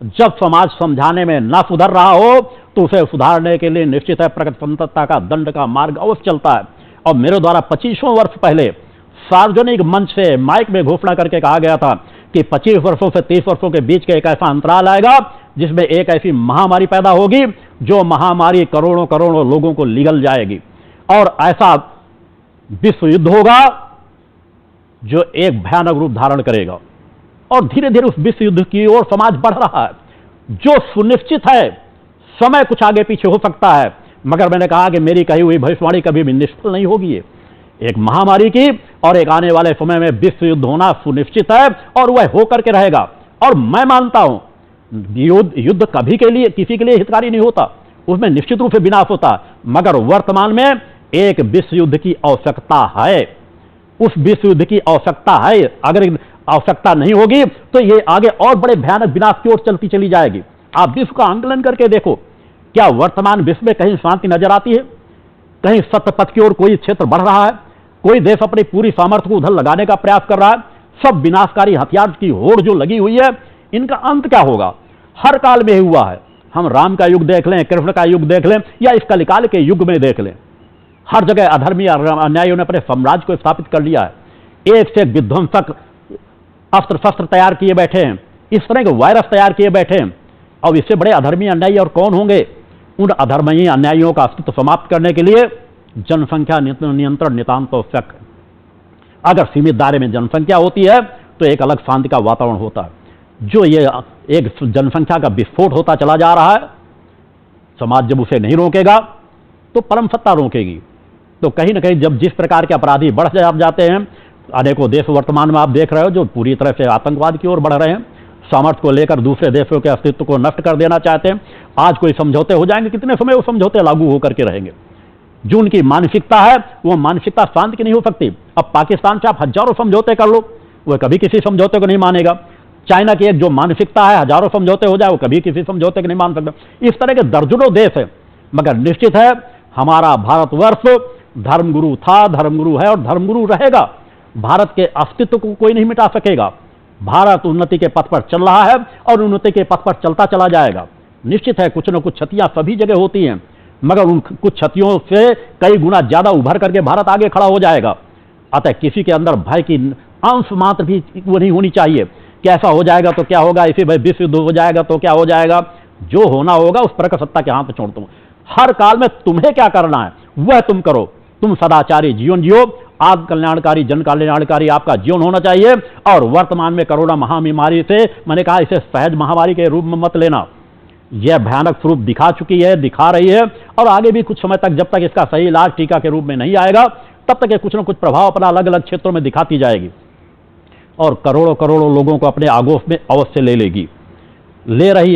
जब समाज समझाने में न सुधर रहा हो तो उसे सुधारने के लिए निश्चित है प्रगति स्वतंत्रता का दंड का मार्ग अवश्य चलता है। और मेरे द्वारा 25 वर्ष पहले सार्वजनिक मंच से माइक में घोषणा करके कहा गया था कि 25 वर्षों से 30 वर्षों के बीच का एक ऐसा अंतराल आएगा जिसमें एक ऐसी महामारी पैदा होगी जो महामारी करोड़ों करोड़ों लोगों को निगल जाएगी, और ऐसा विश्व युद्ध होगा जो एक भयानक रूप धारण करेगा। और धीरे धीरे उस विश्व युद्ध की ओर समाज बढ़ रहा है, जो सुनिश्चित है। समय कुछ आगे पीछे हो सकता है, मगर मैंने कहा कि मेरी कही हुई भविष्यवाणी कभी भी निष्फल नहीं होगी। एक महामारी की और एक आने वाले समय में विश्व युद्ध होना सुनिश्चित है और वह होकर के रहेगा। और मैं मानता हूं युद्ध कभी के लिए किसी के लिए हितकारी नहीं होता, उसमें निश्चित रूप से विनाश होता, मगर वर्तमान में एक विश्व युद्ध की आवश्यकता है। उस विश्व युद्ध की आवश्यकता है। अगर आवश्यकता नहीं होगी तो ये आगे और बड़े भयानक विनाश की ओर चलती चली जाएगी। आप विश्व का आंकलन करके देखो, क्या वर्तमान विश्व में कहीं शांति नजर आती है? कहीं सत्य पथ की ओर कोई क्षेत्र बढ़ रहा है? कोई देश अपनी पूरी सामर्थ्य को उधर लगाने का प्रयास कर रहा है? सब विनाशकारी हथियार की होड़ जो लगी हुई है, इनका अंत क्या होगा? हर काल में हुआ है। हम राम का युग देख लें, कृष्ण का युग देख लें, या इस कलिकाल के युग में देख लें, हर जगह अधर्मी अन्यायियों ने अपने साम्राज्य को स्थापित कर लिया है। एक से एक विध्वंसक अस्त्र शस्त्र तैयार किए बैठे हैं, इस तरह के वायरस तैयार किए बैठे हैं। अब इससे बड़े अधर्मी अन्यायी और कौन होंगे? उन अधर्मी अन्यायियों का अस्तित्व समाप्त करने के लिए जनसंख्या नियंत्रण नितांत आवश्यक है। अगर सीमित दायरे में जनसंख्या होती है तो एक अलग शांति का वातावरण होता है। जो ये एक जनसंख्या का विस्फोट होता चला जा रहा है, समाज जब उसे नहीं रोकेगा तो परम सत्ता रोकेगी। तो कहीं ना कहीं जब जिस प्रकार के अपराधी बढ़ जाते हैं, अनेकों देश वर्तमान में आप देख रहे हो जो पूरी तरह से आतंकवाद की ओर बढ़ रहे हैं, सामर्थ्य को लेकर दूसरे देशों के अस्तित्व को नष्ट कर देना चाहते हैं। आज कोई समझौते हो जाएंगे, कितने समय वो समझौते लागू होकर के रहेंगे? जो उनकी मानसिकता है वो मानसिकता शांति की नहीं हो सकती। अब पाकिस्तान से आप हजारों समझौते कर लो, वह कभी किसी समझौते को नहीं मानेगा। चाइना की एक जो मानसिकता है, हजारों समझौते हो जाए, वो कभी किसी समझौते को नहीं मान सकता। इस तरह के दर्जनों देश है, मगर निश्चित है हमारा भारतवर्ष धर्मगुरु था, धर्मगुरु है और धर्मगुरु रहेगा। भारत के अस्तित्व को कोई नहीं मिटा सकेगा। भारत उन्नति के पथ पर चल रहा है और उन्नति के पथ पर चलता चला जाएगा। निश्चित है कुछ न कुछ क्षतियां सभी जगह होती हैं, मगर उन कुछ क्षतियों से कई गुना ज्यादा उभर करके भारत आगे खड़ा हो जाएगा। अतः किसी के अंदर भय की अंश मात्र भी वो नहीं होनी चाहिए। कैसा हो जाएगा तो क्या होगा, इसी भाई विश्व युद्ध हो जाएगा तो क्या हो जाएगा, जो होना होगा उस पर सत्ता के हाथ छोड़ दूं। हर काल में तुम्हें क्या करना है वह तुम करो। तुम सदाचारी जीवन जियो, आत्म कल्याणकारी जन कल्याणकारी आपका जीवन होना चाहिए। और वर्तमान में कोरोना महामारी से मैंने कहा इसे सहज महामारी के रूप में मत लेना। यह भयानक स्वरूप दिखा चुकी है, दिखा रही है, और आगे भी कुछ समय तक जब तक इसका सही इलाज टीका के रूप में नहीं आएगा तब तक ये कुछ न कुछ प्रभाव अपना अलग अलग क्षेत्रों में दिखाती जाएगी और करोड़ों करोड़ों लोगों को अपने आगोश में अवश्य ले लेगी, ले रही